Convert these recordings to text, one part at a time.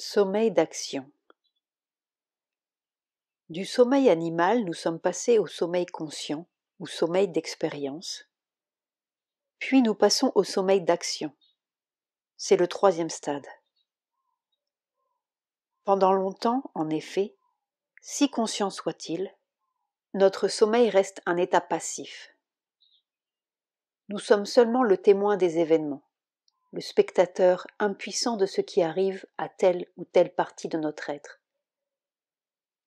Sommeil d'action. Du sommeil animal, nous sommes passés au sommeil conscient ou sommeil d'expérience, puis nous passons au sommeil d'action. C'est le troisième stade. Pendant longtemps, en effet, si conscient soit-il, notre sommeil reste un état passif. Nous sommes seulement le témoin des événements, le spectateur impuissant de ce qui arrive à telle ou telle partie de notre être.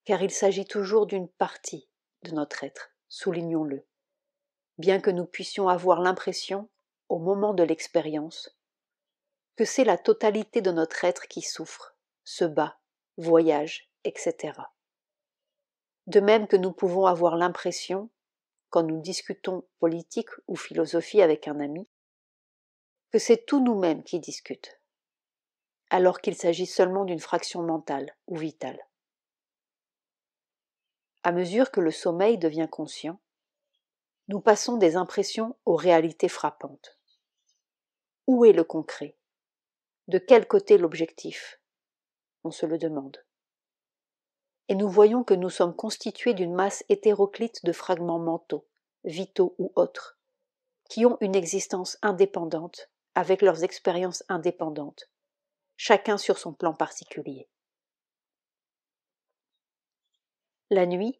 Car il s'agit toujours d'une partie de notre être, soulignons-le, bien que nous puissions avoir l'impression, au moment de l'expérience, que c'est la totalité de notre être qui souffre, se bat, voyage, etc. De même que nous pouvons avoir l'impression, quand nous discutons politique ou philosophie avec un ami, que c'est tout nous-mêmes qui discutent, alors qu'il s'agit seulement d'une fraction mentale ou vitale. À mesure que le sommeil devient conscient, nous passons des impressions aux réalités frappantes. Où est le concret ? De quel côté l'objectif ? On se le demande. Et nous voyons que nous sommes constitués d'une masse hétéroclite de fragments mentaux, vitaux ou autres, qui ont une existence indépendante, avec leurs expériences indépendantes, chacun sur son plan particulier. La nuit,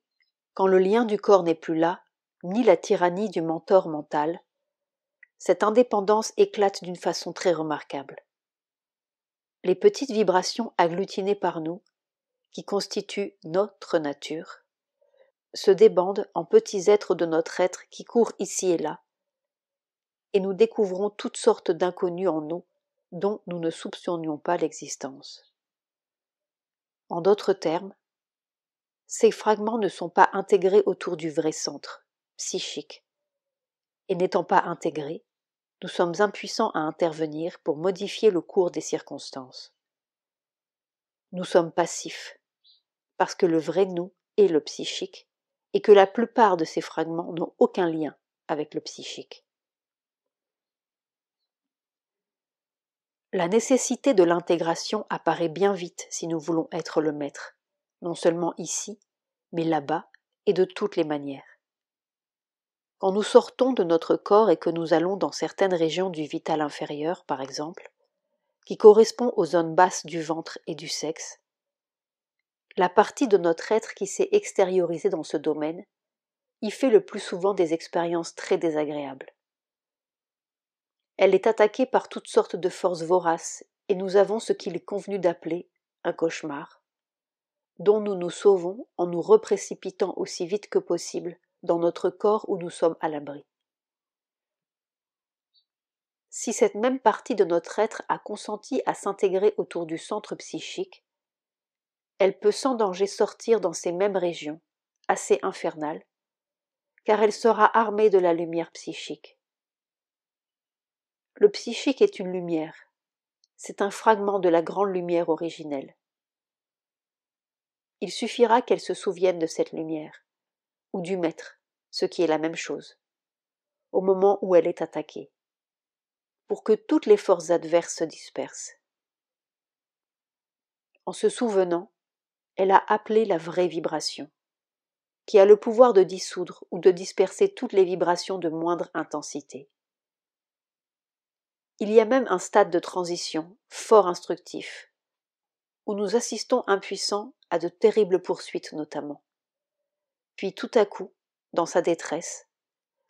quand le lien du corps n'est plus là, ni la tyrannie du mentor mental, cette indépendance éclate d'une façon très remarquable. Les petites vibrations agglutinées par nous, qui constituent notre nature, se débandent en petits êtres de notre être qui courent ici et là, et nous découvrons toutes sortes d'inconnus en nous dont nous ne soupçonnions pas l'existence. En d'autres termes, ces fragments ne sont pas intégrés autour du vrai centre, psychique, et n'étant pas intégrés, nous sommes impuissants à intervenir pour modifier le cours des circonstances. Nous sommes passifs, parce que le vrai nous est le psychique, et que la plupart de ces fragments n'ont aucun lien avec le psychique. La nécessité de l'intégration apparaît bien vite si nous voulons être le maître, non seulement ici, mais là-bas et de toutes les manières. Quand nous sortons de notre corps et que nous allons dans certaines régions du vital inférieur, par exemple, qui correspond aux zones basses du ventre et du sexe, la partie de notre être qui s'est extériorisée dans ce domaine y fait le plus souvent des expériences très désagréables. Elle est attaquée par toutes sortes de forces voraces et nous avons ce qu'il est convenu d'appeler un cauchemar, dont nous nous sauvons en nous reprécipitant aussi vite que possible dans notre corps où nous sommes à l'abri. Si cette même partie de notre être a consenti à s'intégrer autour du centre psychique, elle peut sans danger sortir dans ces mêmes régions, assez infernales, car elle sera armée de la lumière psychique. Le psychique est une lumière, c'est un fragment de la grande lumière originelle. Il suffira qu'elle se souvienne de cette lumière, ou du maître, ce qui est la même chose, au moment où elle est attaquée, pour que toutes les forces adverses se dispersent. En se souvenant, elle a appelé la vraie vibration, qui a le pouvoir de dissoudre ou de disperser toutes les vibrations de moindre intensité. Il y a même un stade de transition, fort instructif, où nous assistons impuissants à de terribles poursuites notamment. Puis tout à coup, dans sa détresse,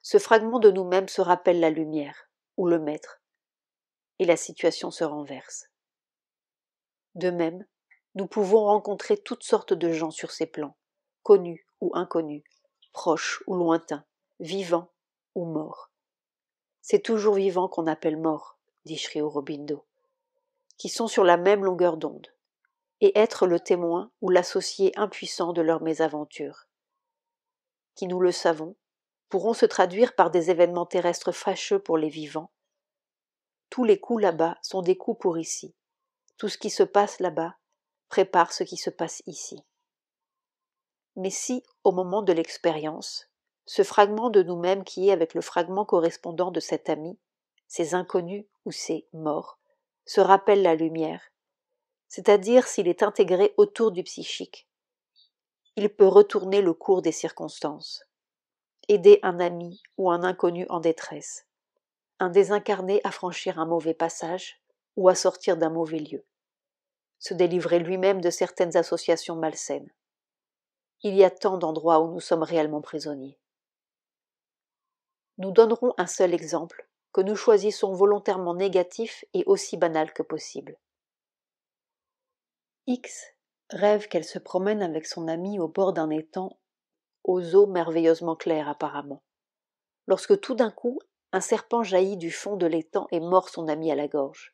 ce fragment de nous-mêmes se rappelle la lumière, ou le maître, et la situation se renverse. De même, nous pouvons rencontrer toutes sortes de gens sur ces plans, connus ou inconnus, proches ou lointains, vivants ou morts. C'est toujours vivants qu'on appelle morts, dit Sri Aurobindo, qui sont sur la même longueur d'onde, et être le témoin ou l'associé impuissant de leur mésaventure, qui, nous le savons, pourront se traduire par des événements terrestres fâcheux pour les vivants. Tous les coups là-bas sont des coups pour ici. Tout ce qui se passe là-bas prépare ce qui se passe ici. Mais si, au moment de l'expérience, ce fragment de nous-mêmes qui est avec le fragment correspondant de cet ami, ces inconnus ou ces morts, se rappelle la lumière, c'est-à-dire s'il est intégré autour du psychique. Il peut retourner le cours des circonstances, aider un ami ou un inconnu en détresse, un désincarné à franchir un mauvais passage ou à sortir d'un mauvais lieu, se délivrer lui-même de certaines associations malsaines. Il y a tant d'endroits où nous sommes réellement prisonniers. Nous donnerons un seul exemple, que nous choisissons volontairement négatif et aussi banal que possible. X rêve qu'elle se promène avec son amie au bord d'un étang, aux eaux merveilleusement claires apparemment, lorsque tout d'un coup, un serpent jaillit du fond de l'étang et mord son amie à la gorge.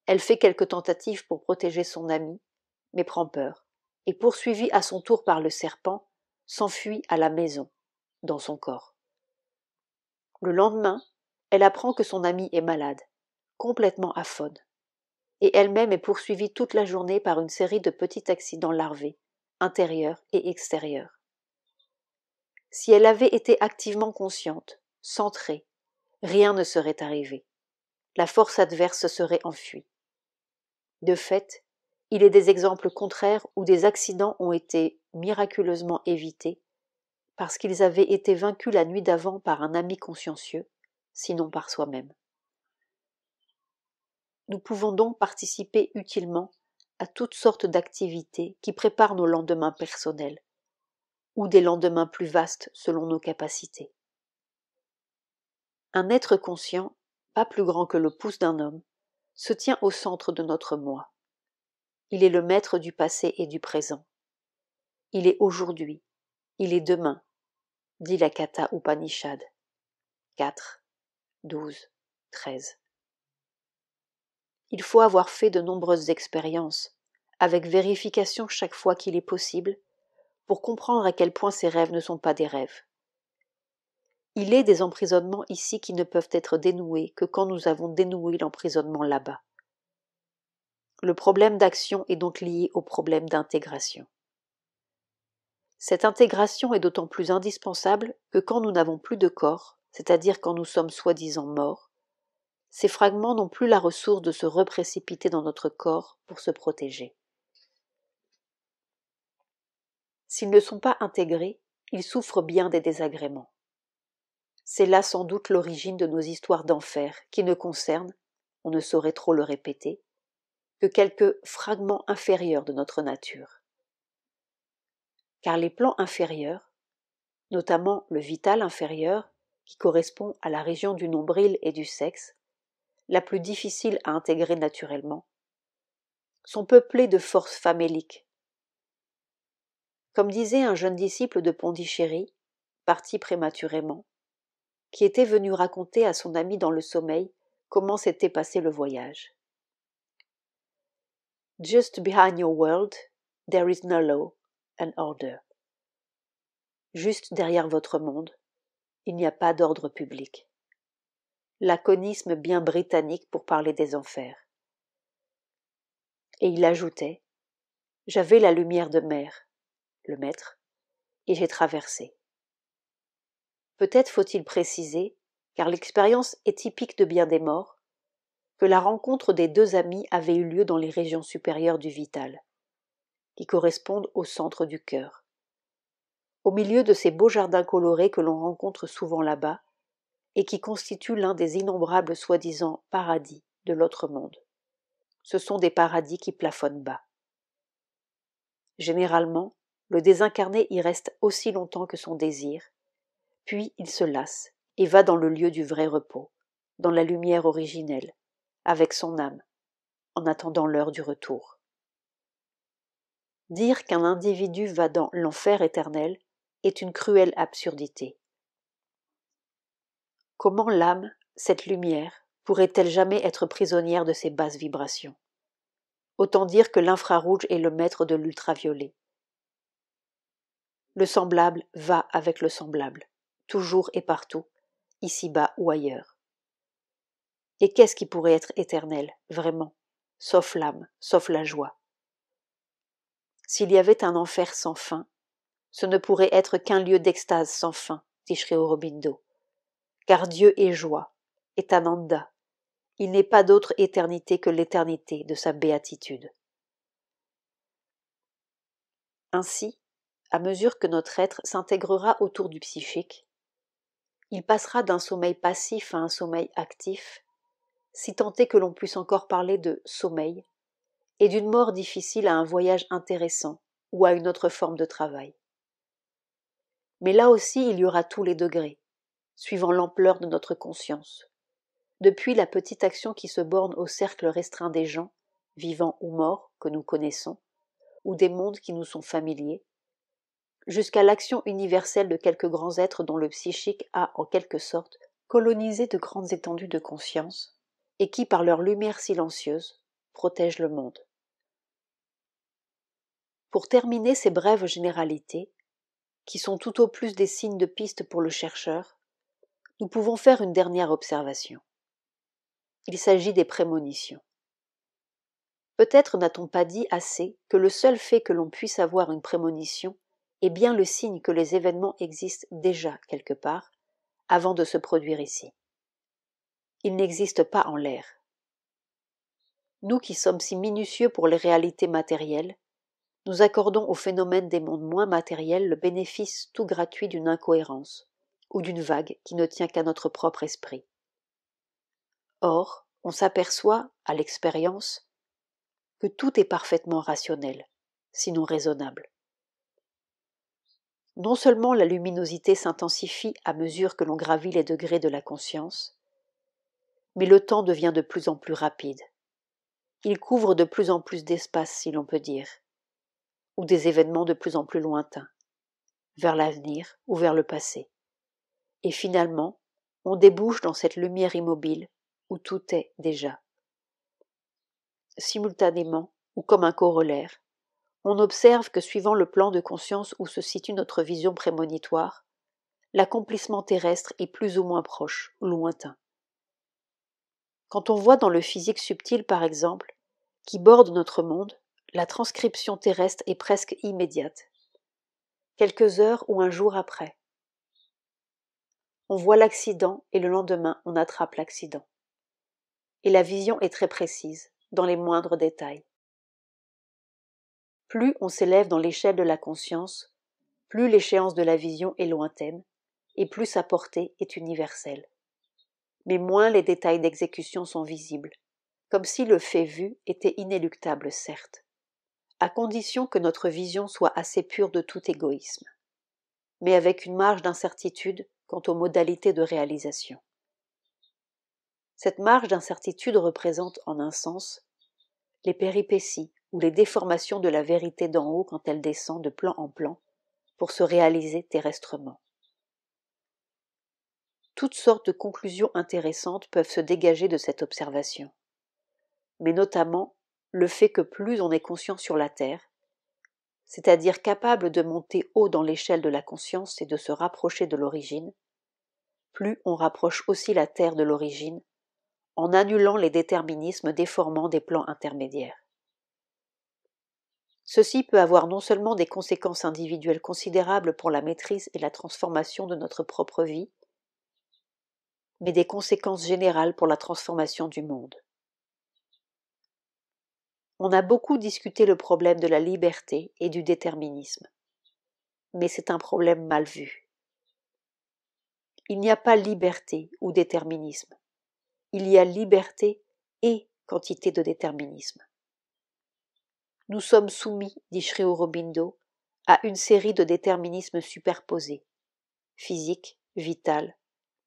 Elle fait quelques tentatives pour protéger son amie, mais prend peur, et poursuivie à son tour par le serpent, s'enfuit à la maison, dans son corps. Le lendemain, elle apprend que son amie est malade, complètement aphone, et elle-même est poursuivie toute la journée par une série de petits accidents larvés, intérieurs et extérieurs. Si elle avait été activement consciente, centrée, rien ne serait arrivé. La force adverse se serait enfuie. De fait, il est des exemples contraires où des accidents ont été miraculeusement évités parce qu'ils avaient été vaincus la nuit d'avant par un ami consciencieux, sinon par soi-même. Nous pouvons donc participer utilement à toutes sortes d'activités qui préparent nos lendemains personnels, ou des lendemains plus vastes selon nos capacités. Un être conscient, pas plus grand que le pouce d'un homme, se tient au centre de notre moi. Il est le maître du passé et du présent. Il est aujourd'hui, il est demain, dit la Katha Upanishad. 4, 12, 13. Il faut avoir fait de nombreuses expériences, avec vérification chaque fois qu'il est possible, pour comprendre à quel point ces rêves ne sont pas des rêves. Il est des emprisonnements ici qui ne peuvent être dénoués que quand nous avons dénoué l'emprisonnement là-bas. Le problème d'action est donc lié au problème d'intégration. Cette intégration est d'autant plus indispensable que quand nous n'avons plus de corps, c'est-à-dire quand nous sommes soi-disant morts, ces fragments n'ont plus la ressource de se reprécipiter dans notre corps pour se protéger. S'ils ne sont pas intégrés, ils souffrent bien des désagréments. C'est là sans doute l'origine de nos histoires d'enfer qui ne concernent, on ne saurait trop le répéter, que quelques fragments inférieurs de notre nature. Car les plans inférieurs, notamment le vital inférieur, qui correspond à la région du nombril et du sexe, la plus difficile à intégrer naturellement, sont peuplés de forces faméliques. Comme disait un jeune disciple de Pondichéry, parti prématurément, qui était venu raconter à son ami dans le sommeil comment s'était passé le voyage. Just behind your world, there is no law and order. Juste derrière votre monde, il n'y a pas d'ordre public. Laconisme bien britannique pour parler des enfers. Et il ajoutait, « J'avais la lumière de mer, le maître, et j'ai traversé. » Peut-être faut-il préciser, car l'expérience est typique de bien des morts, que la rencontre des deux amis avait eu lieu dans les régions supérieures du vital, qui correspondent au centre du cœur. Au milieu de ces beaux jardins colorés que l'on rencontre souvent là-bas, et qui constituent l'un des innombrables soi-disant paradis de l'autre monde. Ce sont des paradis qui plafonnent bas. Généralement, le désincarné y reste aussi longtemps que son désir, puis il se lasse et va dans le lieu du vrai repos, dans la lumière originelle, avec son âme, en attendant l'heure du retour. Dire qu'un individu va dans l'enfer éternel est une cruelle absurdité. Comment l'âme, cette lumière, pourrait-elle jamais être prisonnière de ces basses vibrations? Autant dire que l'infrarouge est le maître de l'ultraviolet. Le semblable va avec le semblable, toujours et partout, ici-bas ou ailleurs. Et qu'est-ce qui pourrait être éternel, vraiment, sauf l'âme, sauf la joie? S'il y avait un enfer sans fin, ce ne pourrait être qu'un lieu d'extase sans fin, dit Sri Aurobindo. Car Dieu est joie, est Ananda. Il n'est pas d'autre éternité que l'éternité de sa béatitude. Ainsi, à mesure que notre être s'intégrera autour du psychique, il passera d'un sommeil passif à un sommeil actif, si tant est que l'on puisse encore parler de sommeil, et d'une mort difficile à un voyage intéressant ou à une autre forme de travail. Mais là aussi, il y aura tous les degrés, suivant l'ampleur de notre conscience, depuis la petite action qui se borne au cercle restreint des gens, vivants ou morts, que nous connaissons, ou des mondes qui nous sont familiers, jusqu'à l'action universelle de quelques grands êtres dont le psychique a, en quelque sorte, colonisé de grandes étendues de conscience, et qui, par leur lumière silencieuse, protègent le monde. Pour terminer ces brèves généralités, qui sont tout au plus des signes de piste pour le chercheur, nous pouvons faire une dernière observation. Il s'agit des prémonitions. Peut-être n'a-t-on pas dit assez que le seul fait que l'on puisse avoir une prémonition est bien le signe que les événements existent déjà quelque part, avant de se produire ici. Ils n'existent pas en l'air. Nous qui sommes si minutieux pour les réalités matérielles, nous accordons aux phénomènes des mondes moins matériels le bénéfice tout gratuit d'une incohérence, ou d'une vague qui ne tient qu'à notre propre esprit. Or, on s'aperçoit, à l'expérience, que tout est parfaitement rationnel, sinon raisonnable. Non seulement la luminosité s'intensifie à mesure que l'on gravit les degrés de la conscience, mais le temps devient de plus en plus rapide. Il couvre de plus en plus d'espace, si l'on peut dire, ou des événements de plus en plus lointains, vers l'avenir ou vers le passé. Et finalement, on débouche dans cette lumière immobile où tout est déjà. Simultanément, ou comme un corollaire, on observe que suivant le plan de conscience où se situe notre vision prémonitoire, l'accomplissement terrestre est plus ou moins proche, ou lointain. Quand on voit dans le physique subtil, par exemple, qui borde notre monde, la transcription terrestre est presque immédiate, quelques heures ou un jour après. On voit l'accident et le lendemain on attrape l'accident. Et la vision est très précise, dans les moindres détails. Plus on s'élève dans l'échelle de la conscience, plus l'échéance de la vision est lointaine, et plus sa portée est universelle. Mais moins les détails d'exécution sont visibles, comme si le fait vu était inéluctable, certes, à condition que notre vision soit assez pure de tout égoïsme, mais avec une marge d'incertitude quant aux modalités de réalisation. Cette marge d'incertitude représente, en un sens, les péripéties ou les déformations de la vérité d'en haut quand elle descend de plan en plan pour se réaliser terrestrement. Toutes sortes de conclusions intéressantes peuvent se dégager de cette observation, mais notamment le fait que plus on est conscient sur la Terre, c'est-à-dire capable de monter haut dans l'échelle de la conscience et de se rapprocher de l'origine, plus on rapproche aussi la Terre de l'origine en annulant les déterminismes déformants des plans intermédiaires. Ceci peut avoir non seulement des conséquences individuelles considérables pour la maîtrise et la transformation de notre propre vie, mais des conséquences générales pour la transformation du monde. On a beaucoup discuté le problème de la liberté et du déterminisme, mais c'est un problème mal vu. Il n'y a pas liberté ou déterminisme, il y a liberté et quantité de déterminisme. Nous sommes soumis, dit Sri Aurobindo, à une série de déterminismes superposés, physique, vital,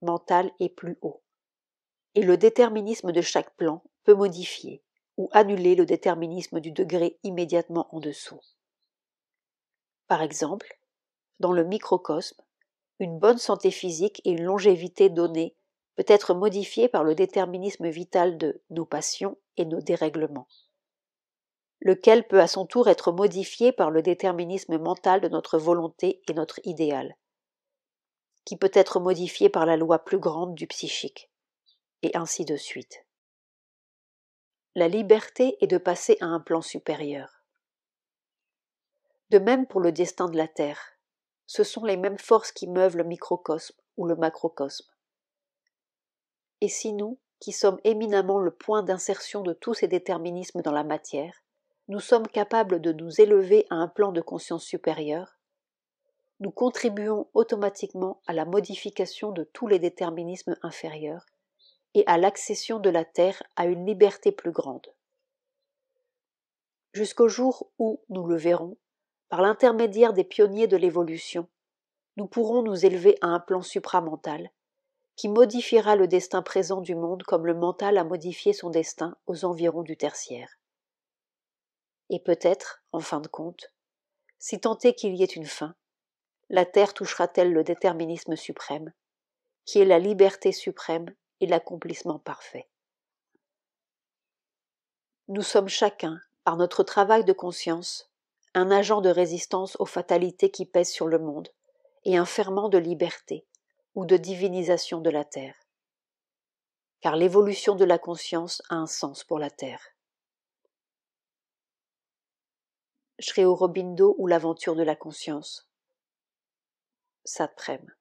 mental et plus haut. Et le déterminisme de chaque plan peut modifier ou annuler le déterminisme du degré immédiatement en dessous. Par exemple, dans le microcosme, une bonne santé physique et une longévité donnée peut être modifiée par le déterminisme vital de nos passions et nos dérèglements, lequel peut à son tour être modifié par le déterminisme mental de notre volonté et notre idéal, qui peut être modifié par la loi plus grande du psychique, et ainsi de suite. La liberté est de passer à un plan supérieur. De même pour le destin de la Terre, ce sont les mêmes forces qui meuvent le microcosme ou le macrocosme. Et si nous, qui sommes éminemment le point d'insertion de tous ces déterminismes dans la matière, nous sommes capables de nous élever à un plan de conscience supérieur, nous contribuons automatiquement à la modification de tous les déterminismes inférieurs et à l'accession de la Terre à une liberté plus grande. Jusqu'au jour où, nous le verrons, par l'intermédiaire des pionniers de l'évolution, nous pourrons nous élever à un plan supramental qui modifiera le destin présent du monde comme le mental a modifié son destin aux environs du tertiaire. Et peut-être, en fin de compte, si tant est qu'il y ait une fin, la Terre touchera-t-elle le déterminisme suprême, qui est la liberté suprême et l'accomplissement parfait. Nous sommes chacun, par notre travail de conscience, un agent de résistance aux fatalités qui pèsent sur le monde et un ferment de liberté ou de divinisation de la Terre. Car l'évolution de la conscience a un sens pour la Terre. Sri Aurobindo ou l'aventure de la conscience. Sat Prem.